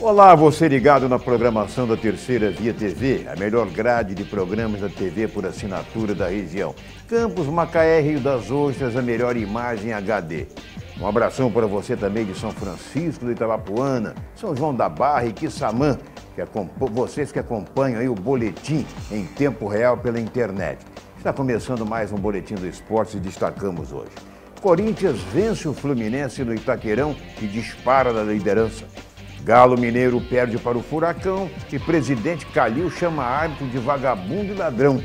Olá, você ligado na programação da Terceira Via TV, a melhor grade de programas da TV por assinatura da região. Campos, Macaé, Rio das Ostras, a melhor imagem HD. Um abração para você também de São Francisco do Itabapoana, São João da Barra e Quissamã, vocês que acompanham aí o boletim em tempo real pela internet. Está começando mais um Boletim do Esporte e destacamos hoje. Corinthians vence o Fluminense no Itaquerão e dispara da liderança. Galo Mineiro perde para o Furacão e presidente Calil chama árbitro de vagabundo e ladrão.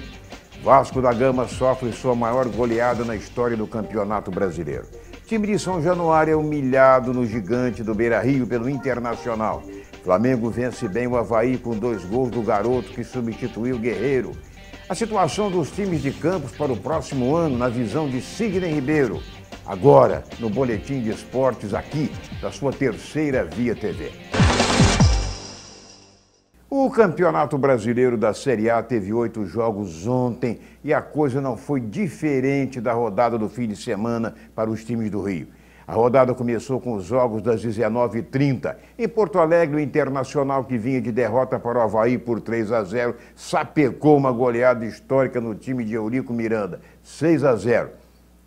Vasco da Gama sofre sua maior goleada na história do Campeonato Brasileiro. Time de São Januário é humilhado no gigante do Beira-Rio pelo Internacional. Flamengo vence bem o Avaí com 2 gols do garoto que substituiu o Guerreiro. A situação dos times de Campos para o próximo ano na visão de Sidney Ribeiro. Agora, no Boletim de Esportes aqui, da sua Terceira Via TV. O Campeonato Brasileiro da Série A teve 8 jogos ontem e a coisa não foi diferente da rodada do fim de semana para os times do Rio. A rodada começou com os jogos das 19h30. Em Porto Alegre, o Internacional, que vinha de derrota para o Avaí por 3-0, sapecou uma goleada histórica no time de Eurico Miranda, 6-0.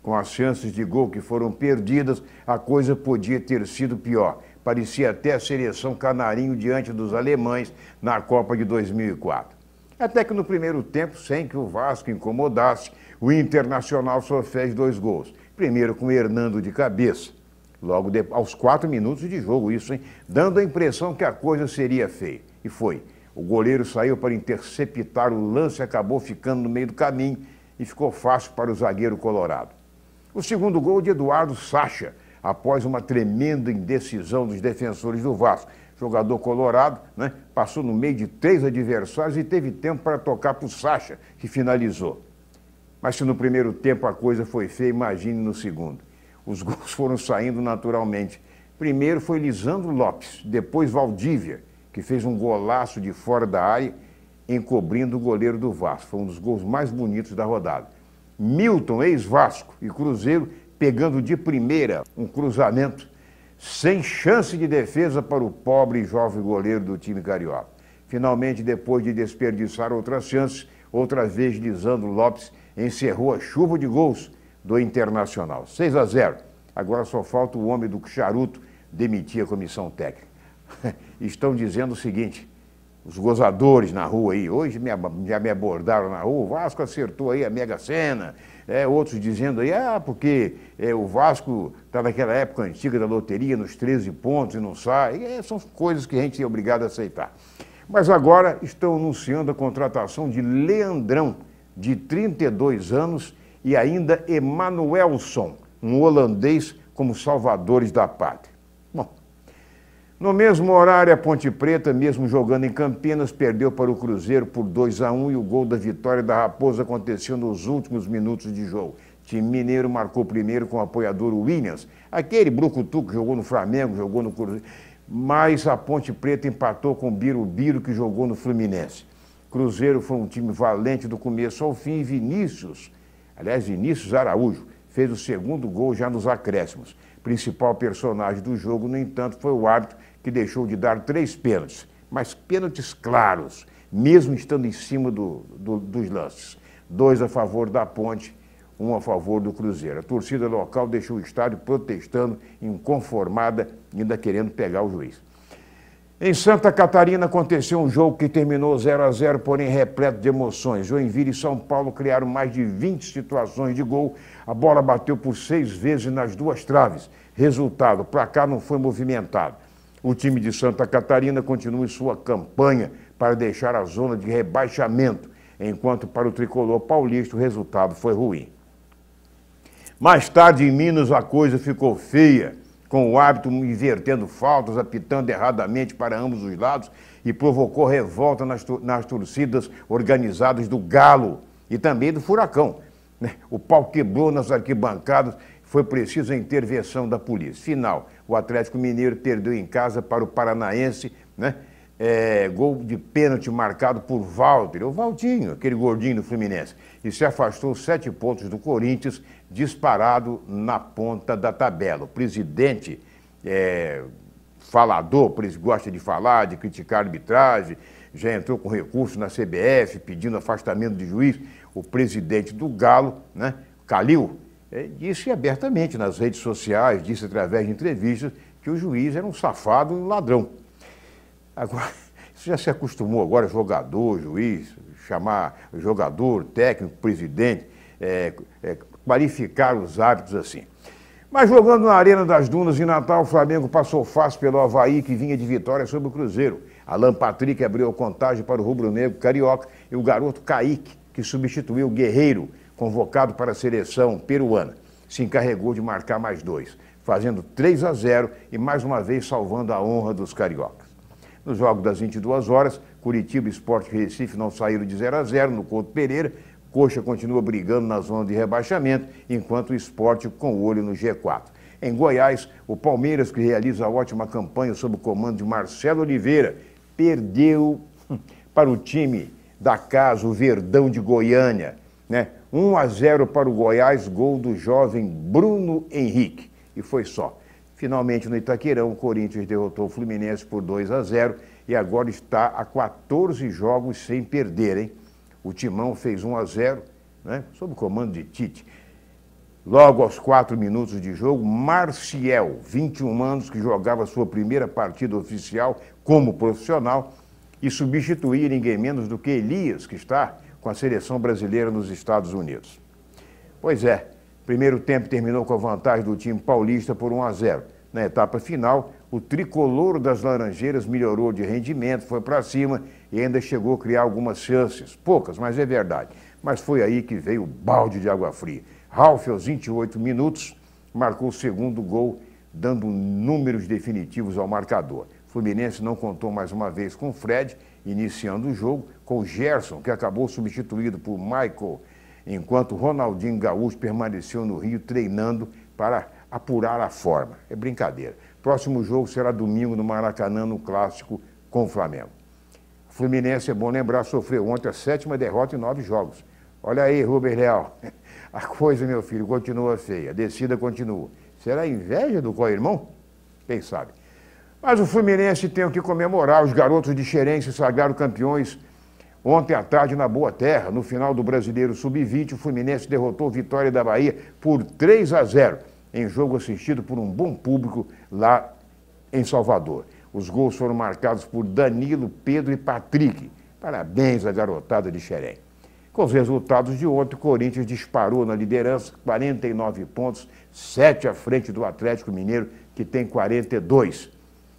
Com as chances de gol que foram perdidas, a coisa podia ter sido pior. Parecia até a seleção canarinho diante dos alemães na Copa de 2004. Até que no primeiro tempo, sem que o Vasco incomodasse, o Internacional só fez 2 gols. Primeiro com o Hernando de cabeça. Logo aos 4 minutos de jogo, isso, hein? Dando a impressão que a coisa seria feia. E foi. O goleiro saiu para interceptar o lance e acabou ficando no meio do caminho e ficou fácil para o zagueiro colorado. O segundo gol de Eduardo Sacha, após uma tremenda indecisão dos defensores do Vasco. Jogador colorado, né, passou no meio de 3 adversários e teve tempo para tocar para o Sacha, que finalizou. Mas se no primeiro tempo a coisa foi feia, imagine no segundo. Os gols foram saindo naturalmente. Primeiro foi Lisandro Lopes, depois Valdívia, que fez um golaço de fora da área, encobrindo o goleiro do Vasco. Foi um dos gols mais bonitos da rodada. Milton, ex-Vasco e Cruzeiro, pegando de primeira um cruzamento sem chance de defesa para o pobre e jovem goleiro do time carioca. Finalmente, depois de desperdiçar outras chances, outra vez Lisandro Lopes encerrou a chuva de gols do Internacional. 6-0. Agora só falta o homem do charuto demitir a comissão técnica. Estão dizendo o seguinte... Os gozadores na rua aí, hoje já me abordaram na rua, o Vasco acertou aí a Mega Sena, outros dizendo aí, porque o Vasco está naquela época antiga da loteria, nos 13 pontos e não sai, são coisas que a gente é obrigado a aceitar. Mas agora estão anunciando a contratação de Leandrão, de 32 anos, e ainda Emanuelson, um holandês, como salvadores da pátria. Bom, no mesmo horário, a Ponte Preta, mesmo jogando em Campinas, perdeu para o Cruzeiro por 2-1 e o gol da vitória da Raposa aconteceu nos últimos minutos de jogo. O time mineiro marcou primeiro com o apoiador Williams, aquele brucutu que jogou no Flamengo, jogou no Cruzeiro, mas a Ponte Preta empatou com o Birubiru, que jogou no Fluminense. Cruzeiro foi um time valente do começo ao fim e Vinícius Araújo, fez o segundo gol já nos acréscimos. Principal personagem do jogo, no entanto, foi o árbitro que deixou de dar 3 pênaltis, mas pênaltis claros, mesmo estando em cima dos lances. 2 a favor da Ponte, 1 a favor do Cruzeiro. A torcida local deixou o estádio protestando, inconformada, ainda querendo pegar o juiz. Em Santa Catarina aconteceu um jogo que terminou 0-0, porém repleto de emoções. Joinville e São Paulo criaram mais de 20 situações de gol. A bola bateu por 6 vezes nas 2 traves. Resultado, o placar não foi movimentado. O time de Santa Catarina continua em sua campanha para deixar a zona de rebaixamento, enquanto para o tricolor paulista o resultado foi ruim. Mais tarde em Minas a coisa ficou feia, com o árbitro invertendo faltas, apitando erradamente para ambos os lados e provocou revolta nas torcidas organizadas do Galo e também do Furacão. O pau quebrou nas arquibancadas, foi preciso a intervenção da polícia. Final, o Atlético Mineiro perdeu em casa para o Paranaense, gol de pênalti marcado por Walter, o Valtinho, aquele gordinho do Fluminense, e se afastou 7 pontos do Corinthians, disparado na ponta da tabela. O presidente falador, por isso gosta de falar, de criticar a arbitragem, já entrou com recurso na CBF pedindo afastamento de juiz. O presidente do Galo, né, Calil, disse abertamente nas redes sociais, disse através de entrevistas, que o juiz era um safado e um ladrão. Agora, isso já se acostumou agora, jogador, juiz, chamar jogador, técnico, presidente, qualificar os hábitos assim. Mas jogando na Arena das Dunas, em Natal, o Flamengo passou fácil pelo Avaí, que vinha de vitória sobre o Cruzeiro. Alan Patrick abriu a contagem para o rubro-negro carioca e o garoto Kaique, que substituiu o Guerreiro, convocado para a seleção peruana, se encarregou de marcar mais 2, fazendo 3-0 e mais uma vez salvando a honra dos cariocas. Nos jogos das 22 horas, Curitiba e Sport Recife não saíram de 0-0 no Couto Pereira. Coxa continua brigando na zona de rebaixamento, enquanto o Sport com o olho no G4. Em Goiás, o Palmeiras, que realiza ótima campanha sob o comando de Marcelo Oliveira, perdeu para o time da casa, o Verdão de Goiânia, né? 1-0 para o Goiás, gol do jovem Bruno Henrique. E foi só. Finalmente, no Itaquerão, o Corinthians derrotou o Fluminense por 2-0 e agora está a 14 jogos sem perder, hein? O Timão fez 1-0, né, sob o comando de Tite. Logo aos 4 minutos de jogo, Marciel, 21 anos, que jogava sua primeira partida oficial como profissional, e substituía ninguém menos do que Elias, que está com a seleção brasileira nos Estados Unidos. Pois é, primeiro tempo terminou com a vantagem do time paulista por 1-0. Na etapa final, o tricolor das Laranjeiras melhorou de rendimento, foi para cima e ainda chegou a criar algumas chances. Poucas, mas é verdade. Mas foi aí que veio o balde de água fria. Ralf, aos 28 minutos, marcou o segundo gol, dando números definitivos ao marcador. Fluminense não contou mais uma vez com o Fred, iniciando o jogo, com o Gerson, que acabou substituído por Michael, enquanto Ronaldinho Gaúcho permaneceu no Rio treinando para apurar a forma. É brincadeira. Próximo jogo será domingo no Maracanã, no Clássico com o Flamengo. O Fluminense, é bom lembrar, sofreu ontem a 7ª derrota em 9 jogos. Olha aí, Rubens Leal. A coisa, meu filho, continua feia. A descida continua. Será inveja do co-irmão? Quem sabe? Mas o Fluminense tem o que comemorar. Os garotos de Xerém se sagraram campeões ontem à tarde na Boa Terra. No final do Brasileiro Sub-20, o Fluminense derrotou a Vitória da Bahia por 3-0, em jogo assistido por um bom público lá em Salvador. Os gols foram marcados por Danilo, Pedro e Patrick. Parabéns à garotada de Xerém. Com os resultados de ontem, o Corinthians disparou na liderança, 49 pontos, 7 à frente do Atlético Mineiro, que tem 42.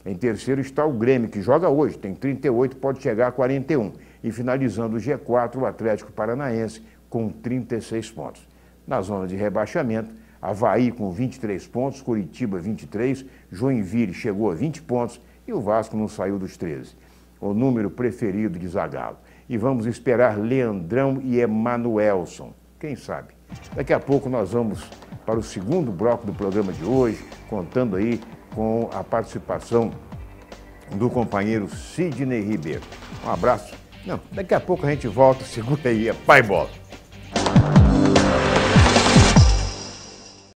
Em terceiro está o Grêmio, que joga hoje, tem 38, pode chegar a 41. E finalizando o G4, o Atlético Paranaense, com 36 pontos. Na zona de rebaixamento, Avaí com 23 pontos, Curitiba 23, Joinville chegou a 20 pontos e o Vasco não saiu dos 13. O número preferido de Zagallo. E vamos esperar Leandrão e Emanuelson. Quem sabe? Daqui a pouco nós vamos para o segundo bloco do programa de hoje, contando aí com a participação do companheiro Sidney Ribeiro. Um abraço. Não, daqui a pouco a gente volta. Segura aí, é pai bola.